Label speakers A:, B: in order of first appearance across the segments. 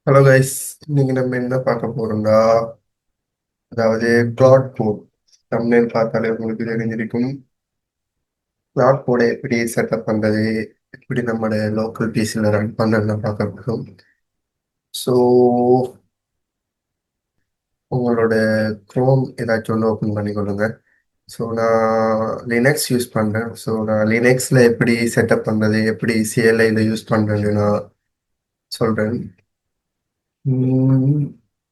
A: Hello guys, இன்னைக்கு நம்ம என்ன பார்க்க போறோம்னா, அதாவது கிளாட் கோட். தமிழில் பார்த்தாலே உங்களுக்கு தெரிஞ்சிருக்கும். கிளாட் கோடை எப்படி செட்டப் பண்றது, எப்படி நம்மளோட லோக்கல் பிசியில் ரன் பண்ணலாம் பார்க்க போறோம். ஸோ உங்களோட க்ரோம் ஏதாச்சும் ஒன்று ஓப்பன் பண்ணிக்கொள்ளுங்க. ஸோ நான் லினக்ஸ் யூஸ் பண்ணுறேன். ஸோ நான் லினக்ஸில் எப்படி செட்டப் பண்ணுறது, எப்படி சிஎல்ஐயில் யூஸ் பண்ணுறேன்னு நான் சொல்கிறேன்.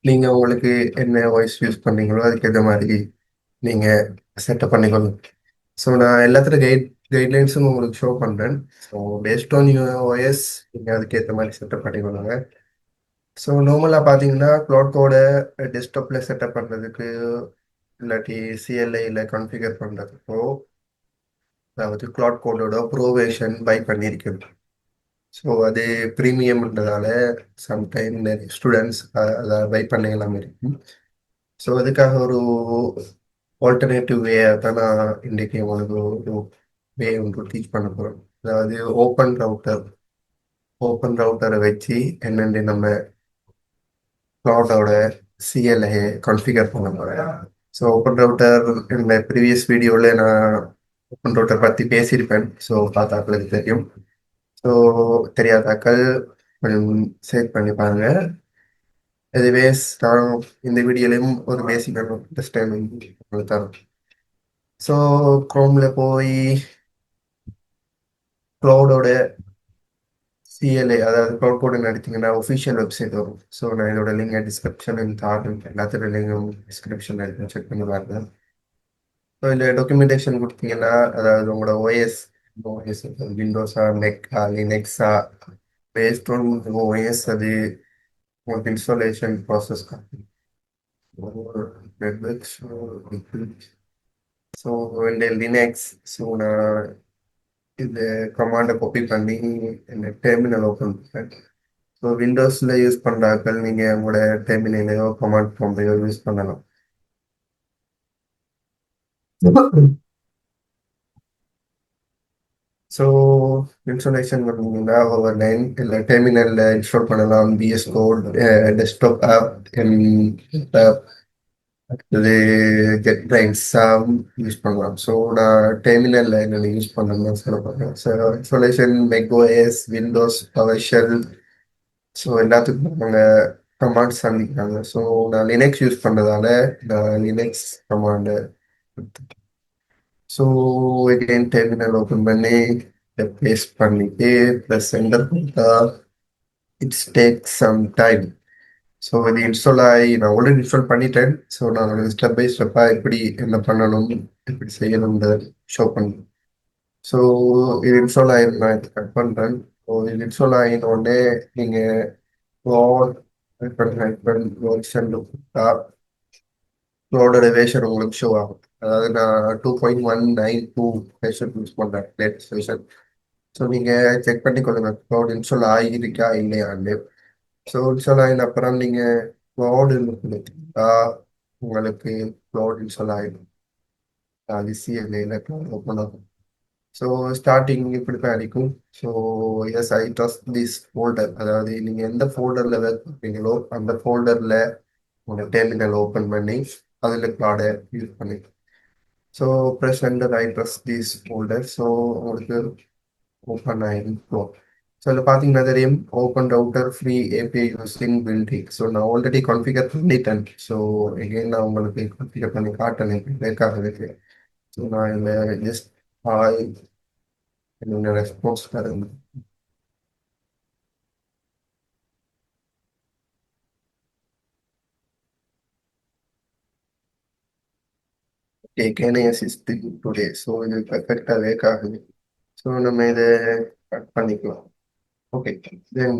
A: நீங்கள் உங்களுக்கு என்ன வாய்ஸ் யூஸ் பண்ணீங்களோ அதுக்கேற்ற மாதிரி நீங்கள் செட்டப் பண்ணிக்கணும். ஸோ நான் எல்லாத்துல கைட்லைன்ஸும் உங்களுக்கு ஷோ பண்ணுறேன். So based on your OS நீங்கள் அதுக்கேற்ற மாதிரி செட்டப் பண்ணிக்கொள்ளுங்க. ஸோ நார்மலாக பார்த்தீங்கன்னா க்ளவுட் கோடை டெஸ்க்டாப்பில் செட்டப் பண்ணுறதுக்கு இல்லாட்டி சிஎல்ஐயில் கான்ஃபிகர் பண்ணுறதுக்கோ, அதாவது க்ளவுட் கோடோட ப்ரோவேஷன் பை பண்ணியிருக்கேன். ஸோ அது ப்ரீமியம்ன்றதால சம்டைம் நிறைய ஸ்டூடெண்ட்ஸ் அதை பை பண்ணிக்கலாம் இருக்கும். ஸோ அதுக்காக ஒரு ஆல்டர்னேட்டிவ் வே தான் நான் இன்றைக்கி உங்களுக்கு ஒரு வே ஒன்று டீச் பண்ண போகிறோம். அதாவது ஓப்பன் ரவுட்டரை வச்சு என்னென்னு நம்ம க்ளவுடோட சிஎல்ஐ கான்ஃபிகர் பண்ண போகிறேன். ஸோ ஓப்பன் ரவுட்டர் இந்த ப்ரீவியஸ் வீடியோவில் நான் ஓப்பன் ரவுட்டர் பற்றி பேசியிருப்பேன். ஸோ பார்த்தாக்களுக்கு தெரியும். ஸோ தெரியாதாக்கள் கொஞ்சம் சேர்ச் பண்ணி பாருங்க. எதுவேஸ் நான் இந்த வீடியோலையும் ஒரு பேசிக் அண்டர்ஸ்டாண்டிங் உங்களுக்கு தரோம். ஸோ க்ரோமில் போய் க்ளவுடோட சிஎல்ஏ, அதாவது க்ளவுட் கோடுன்னு அடிச்சிங்கன்னா ஒஃபிஷியல் வெப்சைட் வரும். ஸோ நான் இதோட லிங்க் டிஸ்கிரிப்ஷன் தாரேன். எல்லாத்தோட லிங்கும் டிஸ்கிரிப்ஷனில் இருக்கும், செக் பண்ணி பாருங்க. ஸோ இதில் டாக்குமெண்டேஷன் கொடுத்தீங்கன்னா, அதாவது உங்களோட ஓஎஸ் விண்டோஸா, மெக்கா, லினக்ஸா, பேஸ்ட் ஆன் ஓஎஸ் அது உங்களுக்கு இன்ஸ்டாலேஷன் ப்ராசஸ் காட்டும். ஸோ இந்த லினக்ஸ், ஸோ நான் இந்த கமாண்டை காப்பி பண்ணி இந்த டெர்மினல் ஓப்பன் பண்ணேன். ஸோ விண்டோஸில் யூஸ் பண்ணுறாக்கள் நீங்கள் உங்களோட டெர்மினலையோ கமாண்ட் ப்ராம்ப்டையோ யூஸ் பண்ணலாம். ஸோ இன்ஸ்டாலேஷன் பண்ணீங்கன்னா ஓவர் லைன் இல்லை டெர்மினலில் இன்ஸ்டால் பண்ணலாம். பிஎஸ் கோட், டெஸ்க்டாப் ஆப், அடுத்தது ஜெட் பிரைன்ஸாக யூஸ் பண்ணலாம். ஸோ நான் டெர்மினலில் என்னென்ன யூஸ் பண்ணணும்னு சொல்ல போகிறேன். So installation macOS, Windows, PowerShell, so எல்லாத்துக்கும் நாங்கள் கமாண்ட்ஸ் சந்திக்கிறாங்க. ஸோ நான் லினக்ஸ் யூஸ் பண்ணுறதால நான் Linux command. So again terminal open பண்ணி பேஸ்ட் பண்ணிட்டு ப்ளஸ் என்டர் கொடுத்தா it's take some time. So இது இன்ஸ்டால் ஆகி நான் ஆல்ரெடி இன்ஸ்டால் பண்ணிட்டேன். ஸோ நான் ஸ்டெப் பை ஸ்டெப்பாக எப்படி என்ன பண்ணணும், எப்படி செய்யணும்னு ஷோ பண்ணேன். ஸோ இது இன்ஸ்டால் ஆகிடும், நான் இது கட் பண்ணுறேன். ஸோ இது இன்ஸ்டால் ஆகின உடனே நீங்கள் க்ளவுடோட வேர்ஷன் உங்களுக்கு ஷோ ஆகும். அதாவது நான் 2.192 வெர்ஷன் யூஸ் பண்ணுறேன், லேட்டஸ்ட் வெர்ஷன். ஸோ நீங்கள் செக் பண்ணிக்கொள்ளுங்க க்ளவுட் இன்ஸ்டால் ஆகியிருக்கா இல்லையான்னு. ஸோ இன்ஸ்டால் ஆகின அப்புறம் நீங்கள் க்ளவுடு கொடுத்தீங்கன்னா உங்களுக்கு க்ளவுட் இன்ஸ்டால் ஆகிடும். அது சிஎல்ஏல க்ளவுட் ஓப்பன் ஆகும். ஸோ ஸ்டார்டிங் இப்படி தான் அடிக்கும். So yes I trust this folder, அதாவது நீங்கள் எந்த ஃபோல்டரில் ஒர்க் பண்ணுறீங்களோ அந்த ஃபோல்டரில் உங்கள் டெர்மினல் ஓப்பன் பண்ணி அதில் க்ளவுடை யூஸ் பண்ணி. So press and I trust this folder. So உங்களுக்கு ஓப்பன் ஆகிடும். ஸோ இதில் பார்த்தீங்கன்னா தெரியும், open router free API using building. So நான் ஆல்ரெடி கான்ஃபிகர் பண்ணிட்டேன். ஸோ எகைன் நான் உங்களுக்கு கான்ஃபிகர் பண்ணி காட்டணும் பேக்காக இருக்கு. ஸோ நான் இதில் ஜஸ்ட் ஹாய் என்னோட ரெஸ்பான்ஸ் தரேன். Can I assist you today. So இது பெர்ஃபெக்டாக வேக் ஆகுது. ஸோ நம்ம இதை கட் பண்ணிக்கலாம். ஓகே, தென்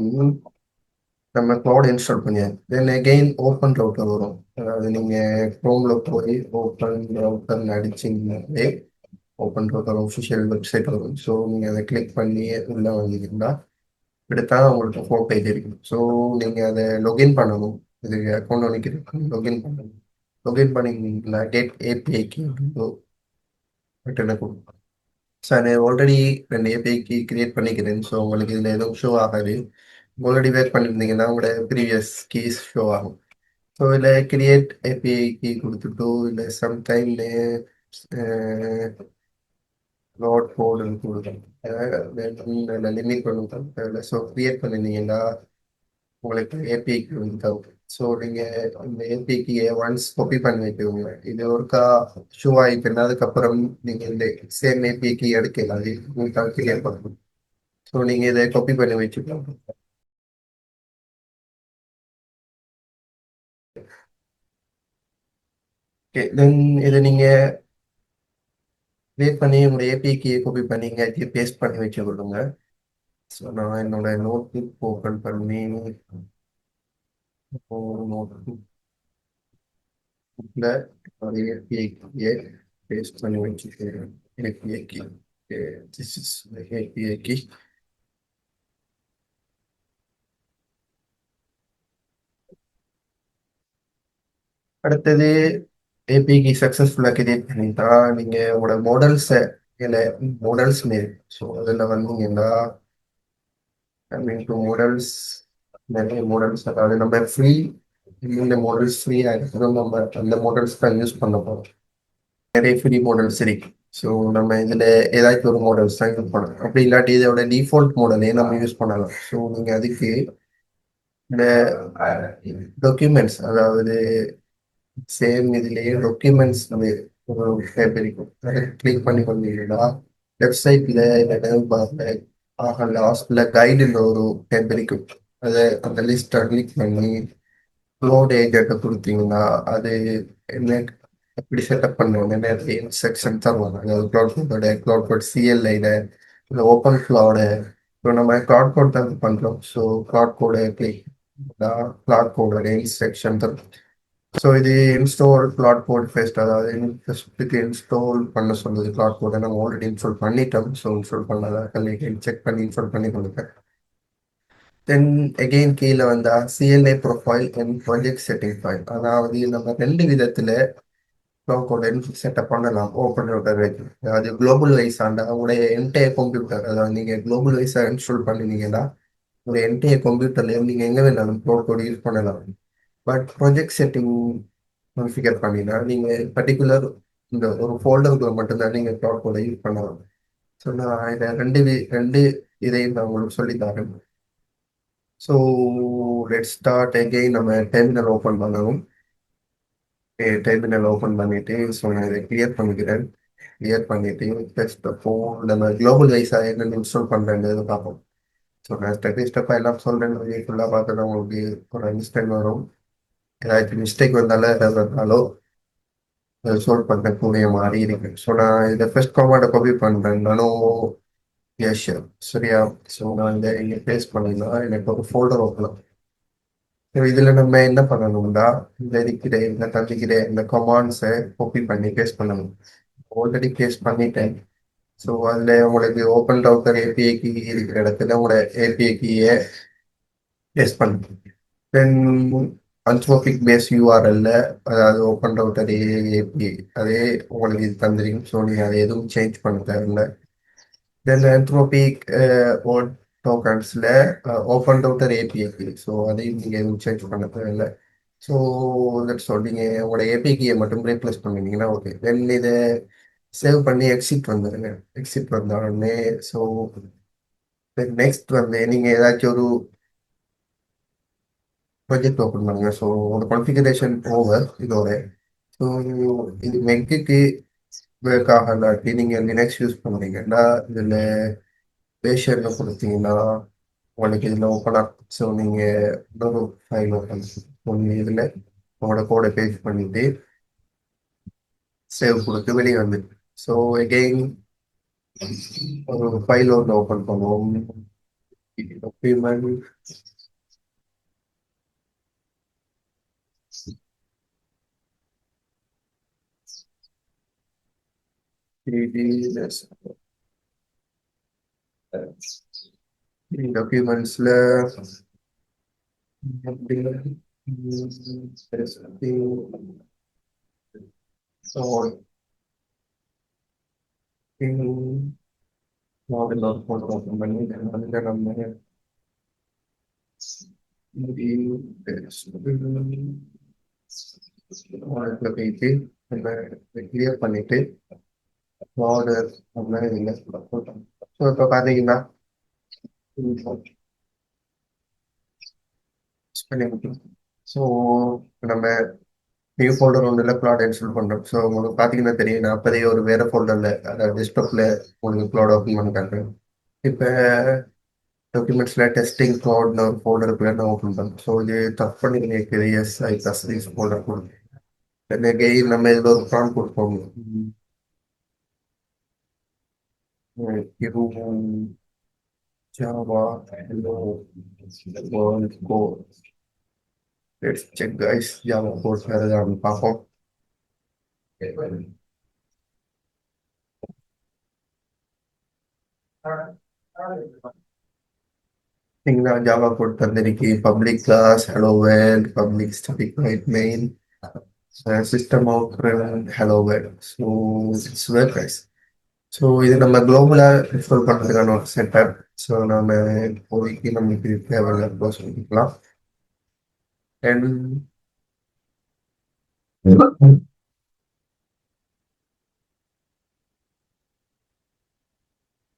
A: நம்ம க்ளவுட் இன்ஸ்டால் பண்ணியாச்சு. தென் அகெயின் ஓப்பன் ரவுட்டர் வரும். அதாவது நீங்கள் க்ரோமில் போய் ஓப்பன் ரவுட்டர்னு அடிச்சிங்கனாலே ஓப்பன் ரவுட்டர் ஒஃபிஷியல் வெப்சைட் வரும். ஸோ நீங்கள் அதை கிளிக் பண்ணி உள்ளே வந்தீங்கன்னா இப்படித்தான் உங்களுக்கு ஹோம் பேஜ் இருக்கும். ஸோ நீங்கள் அதை லொகின் பண்ணணும். இதுக்கு அக்கௌண்ட் ஒன்று லொகின் பண்ணணும். லொகின் பண்ணிங்கன்னா கெட் ஏபிஐக்கு பட்டனை கொடுக்கும். ஸோ நான் ஆல்ரெடி 2 ஏபிஐக்கு கிரியேட் பண்ணிக்கிறேன். ஸோ உங்களுக்கு இதில் எதுவும் ஷோ ஆகாது. ஆல்ரெடி வேர் பண்ணியிருந்தீங்கன்னா உங்களோட ப்ரீவியஸ் கீஸ் ஷோ ஆகும். ஸோ இதில் கிரியேட் ஏபிஐ கீ கொடுத்துட்டோ இல்லை சம்டைம் நோட் கோடுன்னு கொடுக்கும் லிமிட் கொடுக்கும். ஸோ கிரியேட் பண்ணியிருந்தீங்கன்னா உங்களுக்கு ஏபிஐக்கு வந்து தரும். ஸோ நீங்கள் இந்த ஏபிஐக்கு ஒன்ஸ் காப்பி பண்ணி வைக்கோங்க. இது ஒருக்கா ஷோ ஆகிட்டுன்னா அதுக்கப்புறம் நீங்கள் இந்த சேம் ஏபிஐக்கு எடுக்கலாம். அது உங்களுக்கு கிளியர் பண்ணணும். ஸோ நீங்கள் இதை காப்பி பண்ணி வச்சுக்கலாம். ஓகே தென் இதை நீங்கள் கிரியேட் பண்ணி உங்களோட ஏபிஐக்கு காப்பி பண்ணி இங்கே பேஸ்ட் பண்ணி வச்சு கொடுங்க. ஸோ நான் என்னோட நோட் புக் ஓப்பன் பண்ணி நோட் புக்கில் ஏபிஐக்கு பேஸ்ட் பண்ணி வச்சுக்கிறேன். ஏபிஐக்கு திஸ் இஸ் ஏபிஐக்கு. அடுத்தது ஏபிஐக்கு சக்ஸஸ்ஃபுல்லாக கிரியேட் பண்ணிட்டா நீங்கள் உங்களோட மாடல்ஸை இல்லை மாடல்ஸ் நேம். ஸோ அதில் வந்தீங்கன்னா கம்மிங் டு மாடல்ஸ், நிறைய மாடல்ஸ் அதாவது நம்ம ஃப்ரீ இந்த மாடல்ஸ் ஃப்ரீயாக இருக்கிறோம். நம்ம அந்த மாடல்ஸ் தான் யூஸ் பண்ண போகிறோம். நிறைய ஃப்ரீ மாடல்ஸ் இருக்கு. ஸோ நம்ம இதில் ஏதாச்சும் ஒரு மாடல்ஸ் தான் யூஸ் பண்ணலாம். அப்படி இல்லாட்டி இதோட டிஃபால்ட் மாடலே நம்ம யூஸ் பண்ணலாம். ஸோ நீங்கள் அதுக்கு இந்த டாக்குமெண்ட்ஸ் அதாவது சேம் இதுலேயே டாக்குமெண்ட்ஸ் நம்ம ஒரு டேப் இருக்கும். அதை கிளிக் பண்ணி வந்தீங்கன்னா லெஃப்ட் சைட்ல இல்லை பார்ல ஆக லாஸ்ட்ல கைடுல ஒரு டேப் இருக்கும். அதை அந்த லிஸ்ட்டை கிளிக் பண்ணி க்ளோட் ஏஜென்ட்டை கொடுத்தீங்கன்னா அது என்ன எப்படி செட்டப் பண்ணுவாங்க நிறைய இன்ஸ்ட்ரக்ஷன் தருவாங்க. அதாவது க்ளவுட் கோடோட க்ளவுட் கோட் சிஎல்ஐல இல்லை ஓப்பன் க்ளவுட. இப்போ நம்ம க்ளவுட் கோட் தான் பண்ணுறோம். ஸோ க்ளவுட் கோடை கிளிக் க்ளவுட் கோடோட இன்ஸ்ட்ரக்ஷன் தரும். ஸோ இது இன்ஸ்டால் கிளாட் கோட் ஃபர்ஸ்ட் அதாவது ஃபர்ஸ்ட்டுக்கு இன்ஸ்டால் பண்ண சொல்லுது. கிளாட் கோடை நம்ம ஆல்ரெடி இன்ஸ்டால் பண்ணிட்டோம். ஸோ இன்ஸ்டால் பண்ணதாக செக் பண்ணி இன்ஸ்டால் பண்ணி கொடுப்பேன். தென் அகெயின் கீழே வந்தா CLA profile and project setting file. அதாவது நம்ம ரெண்டு விதத்தில் கிளாட் கோடை செட்டப் பண்ணலாம். ஓப்பன் ரோட்டர் வச்சு அதாவது குளோபல் வைஸ் ஆண்டா உங்களுடைய என்டையர் கம்ப்யூட்டர் அதாவது நீங்கள் குளோபல் வைஸாக இன்ஸ்டால் பண்ணினீங்கன்னா உங்களுடைய என்டையர் கம்ப்யூட்டர்லேயும் நீங்கள் எங்கே வேணாலும் கிளாட் கோட் யூஸ் பண்ணலாம். பட் ப்ராஜெக்ட் செட்டிங் கான்ஃபிகர் பண்ணினா நீங்கள் பர்டிகுலர் இந்த ஒரு ஃபோல்டருக்குள்ள மட்டும்தான் நீங்கள் க்ளவுட் கோடை யூஸ் பண்ணலாம். ஸோ நான் இதை ரெண்டு இதையும் நான் உங்களுக்கு சொல்லி தரேன். ஸோ லெட் ஸ்டார்ட் அகெயின் நம்ம டெர்மினல் ஓப்பன் பண்ணணும். டெர்மினல் ஓப்பன் பண்ணிட்டு ஸோ நான் இதை கிளியர் பண்ணிக்கிறேன். கிளியர் பண்ணிட்டு ஃபர்ஸ்ட் அப்போ நம்ம குளோபல் வைஸாக என்னென்ன இன்ஸ்டால் பண்ணுறேன்னு பார்ப்போம். ஸோ நான் ஸ்டெப் பை ஸ்டெப்பாக எல்லாம் சொல்கிறேன். ஃபுல்லாக பார்த்தா உங்களுக்கு ஒரு அண்டர்ஸ்டாண்ட் வரும். ஏதாச்சும் மிஸ்டேக் வந்தாலும் ஏதாவது வந்தாலும் சோல்வ் பண்ணக்கூடிய மாதிரி இருக்கு. ஸோ நான் இதை ஃபர்ஸ்ட் கமாண்டை காப்பி பண்ணுறேன். நானும் எஸ் சரியா. ஸோ நான் இதை இங்கே பேஸ்ட் பண்ணிடலாம். எனக்கு ஒரு ஃபோல்டர் ஓப்பன். ஸோ இதில் நம்ம என்ன பண்ணணும்னா இந்த இருக்கிற இந்த தந்திக்கிற இந்த கமாண்ட்ஸை காப்பி பண்ணி பேஸ்ட் பண்ணணும். ஆல்ரெடி பேஸ்ட் பண்ணிட்டேன். ஸோ அதில் உங்களுக்கு ஓப்பன் ரவுட்டர் ஏபிஐ கீ இருக்கிற இடத்துல உங்களோட ஏபிஐ கீயை பேஸ்ட் பண்ணணும். தென் அன்ஸ்மோபிக் பேஸ் யூஆர்எல்ல அதாவது ஓப்பன் ரவுட்டர் ஏபி அதே உங்களுக்கு இது தந்துடும். ஸோ நீங்கள் அதை எதுவும் சேஞ்ச் பண்ண தேவையில்ல. தென் அன்த்ரோபிக் ஓட் டோக்கன்ஸில் ஓப்பன் ரவுட்டர் ஏபிஐ ஸோ அதையும் நீங்கள் எதுவும் சேஞ்ச் பண்ண தேவையில்லை. So that's all. நீங்கள் உங்களோட ஏபிஐயை மட்டும் ரீப்ளேஸ் பண்ணிங்கன்னா ஓகே. தென் இதை சேவ் பண்ணி எக்ஸிட் வந்துடுங்க. எக்ஸிட் வந்த உடனே ஸோ நெக்ஸ்ட் வந்து நீங்கள் ஏதாச்சும் ஒரு ப்ராஜெக்ட் ஓப்பன் பண்ணுங்க. ஸோ உங்களோட கான்ஃபிகரேஷன் ஓவர் இதோட. ஸோ இது மெக்குக்கு ஒர்க்காக இல்லாட்டி நீங்கள் லினக்ஸ் யூஸ் பண்ணுறீங்கன்னா இதில் பேஷர்னு கொடுத்தீங்கன்னா உங்களுக்கு இதில் ஓப்பன் ஆகும். ஸோ நீங்கள் இன்னொரு ஃபைல் ஓப்பன் பண்ணி இதில் உங்களோட கோடை பேஸ்ட் பண்ணிட்டு சேவ் கொடுத்து வெளியே வந்து ஸோ எகெயின் ஒரு ஃபைல் ஒன்று ஓப்பன் பண்ணுவோம். டாக்குமெண்ட் டாக்குமெண்ட்ஸில் மாடல் ஓப்பன் பண்ணி அதில் நம்ம வாலெட்ல போயிட்டு நம்ம கிளியர் பண்ணிட்டு ஆர்டர் அப்படின்னா இல்லை ஸோ இப்போ பார்த்தீங்கன்னா ஸோ நம்ம நியூ ஃபோல்டர் ஒன்றில் ப்ளாட் இன்ஸ்டால் பண்ணுறோம். ஸோ உங்களுக்கு பார்த்தீங்கன்னா தெரியும், நான் அப்போதைய ஒரு வேறு ஃபோல்டரில் அதாவது டெஸ்க்டாப்பில் உங்களுக்கு க்ளவுட் ஓப்பன் பண்ணி காட்டுறேன். இப்போ டாக்குமெண்ட்ஸில் டெஸ்டிங் க்ளவுட்னு ஒரு ஃபோல்டருக்குள்ளே நான் ஓப்பன் பண்ணுறேன். ஸோ இது தப்பு பண்ணி இருக்குது. Yes I plus this folder கொடுங்க. எனக்கு நம்ம இதில் ஒரு ப்ராம்ப்ட் கொடுப்போம். இது Java, hello, world code. Let's check guys. Java code வேற ஏதாவது பார்ப்போம். சரிங்களா, ஜாவா கோட் தந்திருக்கு. Public class hello world, public static right main, system out hello world. So it's where guys. ஸோ இது நம்ம குளோபலாக இன்ஸ்டால் பண்ணுறதுக்கான ஒரு செட்டப். ஸோ நம்ம இப்போதைக்கு நமக்கு இது தேவையில்லை, க்ளோஸ் பண்ணிக்கலாம். அண்ட்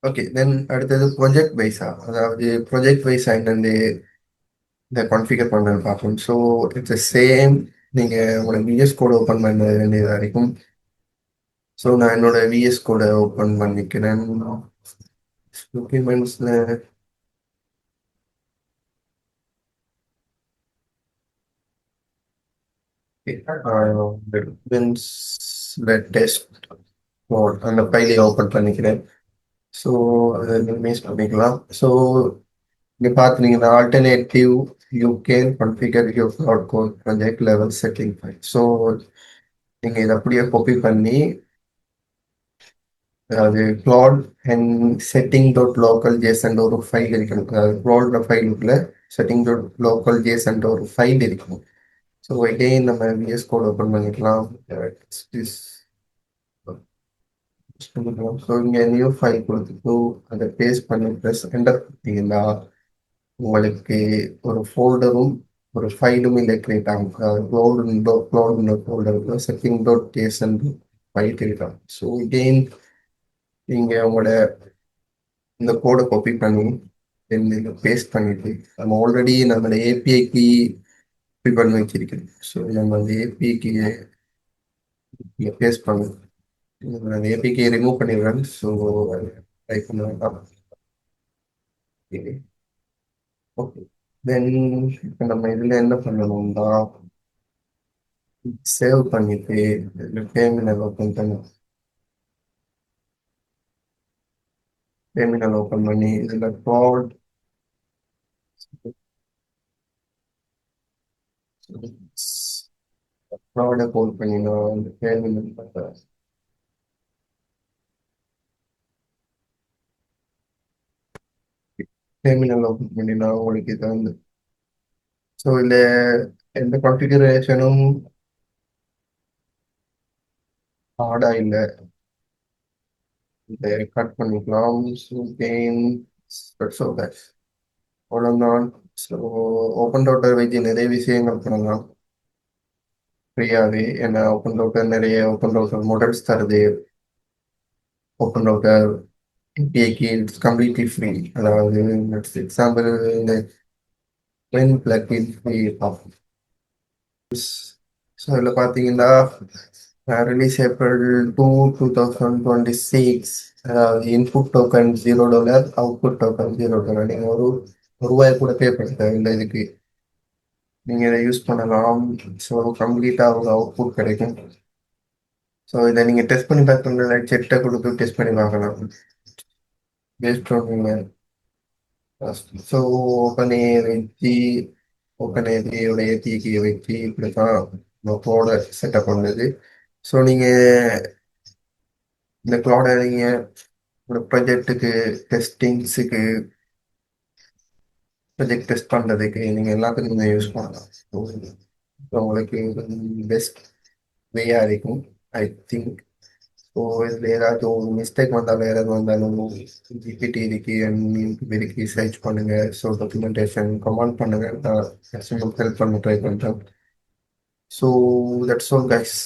A: ஓகே, தென் அடுத்தது ப்ரொஜெக்ட் வைஸா, அதாவது ப்ரொஜெக்ட் வைஸா என்னென்னு இந்த கான்ஃபிகர் பண்ணுறது பார்ப்போம். So it's same. நீங்கள் உங்களோட விஎஸ் கோடை ஓப்பன் பண்ண வேண்டியதாக இருக்கும். ஸோ நான் என்னோட விஎஸ் கோடை ஓப்பன் பண்ணிக்கிறேன். டாக்குமெண்ட்ஸில் டெஸ்ட் மோட் அந்த ஃபைலை ஓப்பன் பண்ணிக்கிறேன். ஸோ அதை மினிமைஸ் பண்ணிக்கலாம். ஸோ இங்கே பார்த்தீங்கன்னா alternative you can configure your Claude code project level setting file. So நீங்கள் இதை அப்படியே காப்பி பண்ணி, அதாவது Claude and setting dot local JSON ஒரு ஃபைல் இருக்கணும். அதாவது க்ளவுட் ஃபைலுக்குள்ள செட்டிங் டாட் லோக்கல் ஜேசன் ஒரு ஃபைல் இருக்கணும். ஸோ எகெயின் நம்ம விஎஸ் கோட் ஓப்பன் பண்ணிக்கலாம். ஸோ இங்கே நியூ ஃபைல் கொடுத்துட்டு அதை பேஸ்ட் பண்ணி ப்ளஸ் என்டர் கொடுத்தீங்கன்னா உங்களுக்கு ஒரு ஃபோல்டரும் ஒரு ஃபைலும் இல்லை கிரியேட் ஆகும். க்ளவுட் ஃபோல்டருக்கு setting dot JSON file create ஆகும். ஸோ எகெயின் நீங்கள் உங்களோட இந்த கோடை காப்பி பண்ணி பேஸ்ட் பண்ணிட்டு நம்ம ஆல்ரெடி நம்மளோட ஏபிஐக்கு பண்ணி வச்சிருக்கோம். ஸோ நம்ம அந்த ஏபிஐக்கு பேஸ்ட் பண்ணணும். அந்த ஏபிஐக்கு ரிமூவ் பண்ணிடுறேன். ஸோ டைப் பண்ண வேண்டாம். ஓகே, தென் இப்போ நம்ம இதில் என்ன பண்ணணும்னா சேவ் பண்ணிட்டு டெர்மினல் ஓப்பன் பண்ணி இதில் க்ளவுட் க்ளவுடை கோல் பண்ணி நான் இந்த டெர்மினல் பண்ணுறேன். டெர்மினல் ஓப்பன் பண்ணி நான் உங்களுக்கு இதை வந்து ஸோ இதில் எந்த கான்ஃபிகரேஷனும் ஹார்டாக இல்லை. இதை கட் பண்ணிக்கலாம். ஸோ கெயின் அவ்வளோதான். ஸோ ஓப்பன் டவுட்டர் வச்சு நிறைய விஷயங்கள் பண்ணலாம் ஃப்ரீயாகவே. ஏன்னா ஓப்பன் டவுட்டர் நிறைய ஓப்பன் டவுட்டர் மாடல்ஸ் தருது. ஓப்பன் டவுட்டர் ஏபிஐக்கு இட்ஸ் கம்ப்ளீட்லி ஃப்ரீ. அதாவது எக்ஸாம்பிள் இந்த ட்ரெயின் பிளக்இன் ஃப்ரீ பார்ப்போம். ஸோ இதில் பார்த்தீங்கன்னா ரிலீஸ் ஏப்ரல் 2026. அதாவது இன்புட் டோக்கன் $0, அவுட்புட் டோக்கன் $0. நீங்கள் ஒரு ரூபாய் கூட பே பண்ண தேவையில்லை இதுக்கு. நீங்கள் இதை யூஸ் பண்ணலாம். ஸோ கம்ப்ளீட்டாக ஒரு அவுட்புட் கிடைக்கும். ஸோ இதை நீங்கள் டெஸ்ட் பண்ணி பார்க்கணும். செட்டை கொடுத்து டெஸ்ட் பண்ணி பார்க்கலாம். பேஸ்ட் ஆன் நீங்கள் ஸோ ஓப்பன் ஏ வச்சு ஓப்பன் ஏரியோட ஏடிக்கு வச்சு இப்படி தான் போட செட்டப் பண்ணுது. ஸோ நீங்கள் இந்த க்ளவுடை நீங்கள் ஒரு ப்ராஜெக்ட்டுக்கு டெஸ்டிங்ஸுக்கு ப்ராஜெக்ட் டெஸ்ட் பண்ணுறதுக்கு நீங்கள் எல்லாத்துக்கும் நீங்கள் யூஸ் பண்ணலாம். ஸோ உங்களுக்கு பெஸ்ட் வேயாக இருக்கும் ஐ திங்க். ஸோ இதில் ஏதாச்சும் ஒரு மிஸ்டேக் வந்தாலும் ஏதாவது வந்தாலும் ஜிபிடி இருக்கு அண்ட் இருக்கு சர்ச் பண்ணுங்க. ஸோ டாக்குமெண்டேஷன் கமெண்ட் பண்ணுங்க, நான் ஹெல்ப் பண்ண ட்ரை பண்ணுறேன். So that's all guys.